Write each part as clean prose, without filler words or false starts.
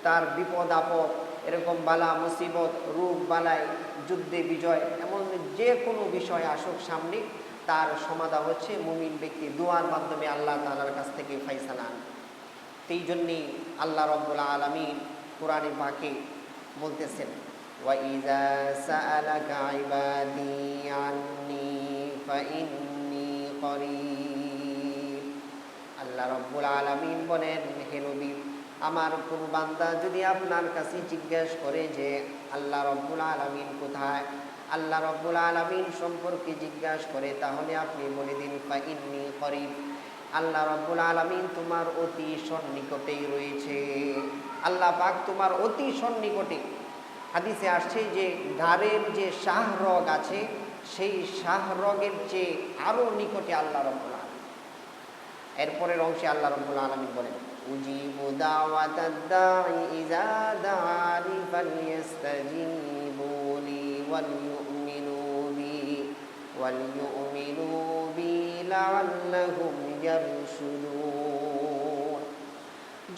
তার বিপদ আপদ, এরকম বালা মুসিবত, রোগ বালাই, যুদ্ধে বিজয়, এমন যে কোনো বিষয় আসুক সামনে, তার সমাধান হচ্ছে মুমিন ব্যক্তি দোয়ার মাধ্যমে আল্লাহ তাআলার কাছ থেকে ফায়সালা আনে। এই জন্যেই আল্লাহ রাব্বুল আলামিন কোরআনে পাকে বলতেছেন, ওয়াইযা সাআলাকা ইবাদি আন্নী ফাইন্নী করিব। আল্লাহ রাব্বুল আলামিন বলেন, হে নবী, আমার কোন বান্দা যদি আপনার কাছে জিজ্ঞাসা করে যে আল্লাহ রাব্বুল আলামিন কোথায়, আল্লাহ রাব্বুল আলামিন সম্পর্কে জিজ্ঞাসা করে, তাহলে আপনি বলে দিন ফাইন্নী করিব, আল্লাহ রাব্বুল আলামিন তোমার অতি সন্নিকটেই রয়েছে। আল্লাহ পাক তোমার অতি সন্নিকটে। হাদিসে আসছে যে ঘাড়ের যে শাহরগ আছে, সেই শাহরগের চেয়ে আরো নিকটে আল্লাহ রাব্বুল আলামিন। এরপরের অংশে আল্লাহ রাব্বুল আলামিন বলেন, উজিবু দাওয়াতাদ দাঈ ইযা দাআনি ফালইস্তাজিবু লি ওয়ালইউমিনু বি লাআল্লাহুম ইয়ারশুদুন।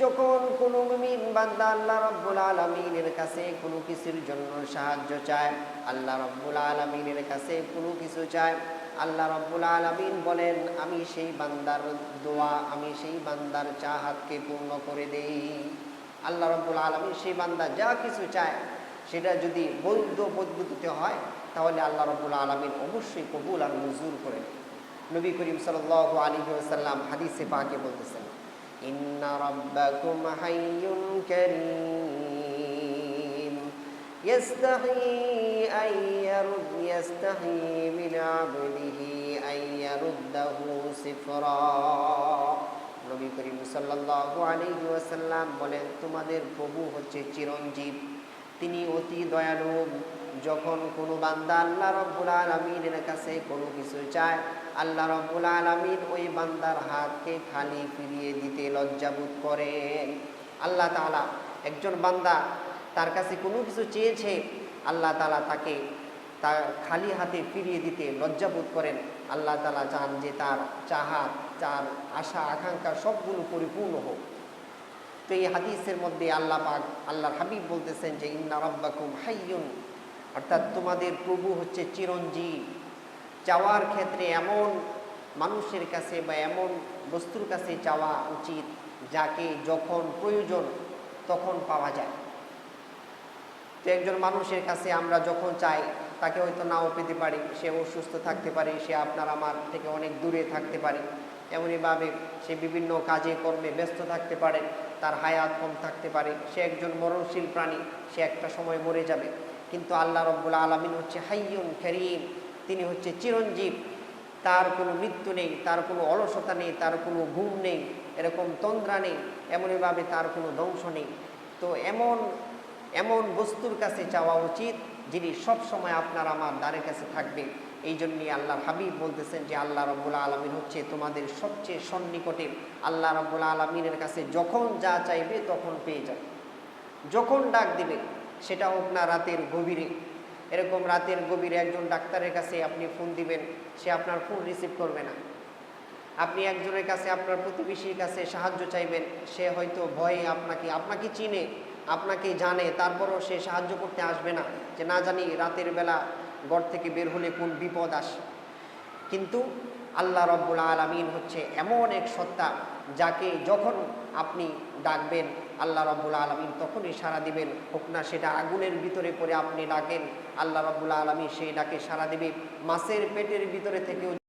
যখন কোনো মুমিন বান্দা আল্লাহ রাব্বুল আলামিনের কাছে কোনো কিছুর জন্য সাহায্য চায়, আল্লাহ রাব্বুল আলামিনের কাছে কোনো কিছু চায়, আল্লাহ রাব্বুল আলামিন বলেন, আমি সেই বান্দার দোয়া, আমি সেই বান্দার চাহাতকে পূর্ণ করে দেই। আল্লাহ রাব্বুল আলামিন সেই বান্দা যা কিছু চায় সেটা যদি বৈধ পদ্ধতিতে হয়, তাহলে আল্লাহ রাব্বুল আলামিন অবশ্যই কবুল আর মঞ্জুর করেন। নবী করিম সাল্লাল্লাহু আলাইহি ওয়াসাল্লাম হাদিসে পাকে বলতেছেন, ইন্না রাব্বাকুম হাইয়ুন কারীম ইয়াস্তাহি মিন আবদিহি আইয়ারুদ্দাহু সিফরা। নবী করিম সাল্লাল্লাহু আলাইহি ওয়াসাল্লাম বলেন, তোমাদের প্রভু হচ্ছে চিরঞ্জীব, তিনি অতি দয়ালু। যখন কোনো বান্দা আল্লাহ রাব্বুল আলামিনের কাছে কোনো কিছু চায়, আল্লাহ রাব্বুল আলামিন ওই বান্দার হাতকে খালি ফিরিয়ে দিতে লজ্জাবোধ করেন। আল্লাহ তাআলা একজন বান্দা তার কাছে কোনো কিছু চেয়েছে, আল্লাহ তাআলা তাকে তার খালি হাতে ফিরিয়ে দিতে লজ্জাবোধ করেন। আল্লাহ তাআলা চান যে তার চাহাত, তার আশা আকাঙ্ক্ষা সবগুলো পরিপূর্ণ হোক। তো এই হাদিসের মধ্যে আল্লাহ পাক, আল্লাহর হাবিব বলতেছেন যে ইন্না রাব্বাকুম হাইয়ুন, অর্থাৎ তোমাদের প্রভু হচ্ছে চিরঞ্জীব। চাওয়ার ক্ষেত্রে এমন মানুষের কাছে বা এমন বস্তুর কাছে চাওয়া উচিত যাকে যখন প্রয়োজন তখন পাওয়া যায়। তো একজন মানুষের কাছে আমরা যখন চাই, তাকে হয়তো নাও পেতে পারি, সে অসুস্থ থাকতে পারে, সে আপনার আমার থেকে অনেক দূরে থাকতে পারে, এমনইভাবে সে বিভিন্ন কাজে কর্মে ব্যস্ত থাকতে পারে, তার হায়াত কম থাকতে পারে, সে একজন মরণশীল প্রাণী, সে একটা সময় মরে যাবে। কিন্তু আল্লাহ রাব্বুল আলামিন হচ্ছে হাইয়ুন কারীম, তিনি হচ্ছে চিরঞ্জীব, তার কোনো মৃত্যু নেই, তার কোনো অলসতা নেই, তার কোনো ঘুম নেই, এরকম তন্দ্রা নেই, এমনইভাবে তার কোনো ধ্বংস নেই। তো এমন বস্তুর কাছে চাওয়া উচিত যিনি সব সময় আপনার আমার দ্বারের কাছে থাকবে। এই জন্যই আল্লাহর হাবিব বলতেছেন যে আল্লাহ রাব্বুল আলামিন হচ্ছে তোমাদের সবচেয়ে সন্নিকটে। আল্লাহ রাব্বুল আলামিনের কাছে যখন যা চাইবে তখন পেয়ে যাবে, যখন ডাক দিবে, সেটা হোক না রাতের গভীরে। এরকম রাতের গভীরে একজন ডাক্তারের কাছে আপনি ফোন দিবেন, সে আপনার ফোন রিসিভ করবে না। আপনি একজনের কাছে, আপনার প্রতিবেশীর কাছে সাহায্য চাইবেন, সে হয়তো ভয়ে আপনাকে চিনে, আপনাকে জানে, তারপরও সে সাহায্য করতে আসবে না, যে না জানি রাতের বেলা ঘর থেকে বের হলে কোন বিপদ আসে। কিন্তু আল্লাহ রাব্বুল আলামিন হচ্ছে এমন এক সত্তা, যাকে যখন আপনি ডাকবেন আল্লাহ রাব্বুল আলামিন তখনই সাড়া দিবেন। হোক না সেটা আগুনের ভিতরে পড়ে আপনি ডাকেন, আল্লাহ রাব্বুল আলামিন সেই ডাকে সাড়া দিবে। মাছের পেটের ভিতরে থেকেও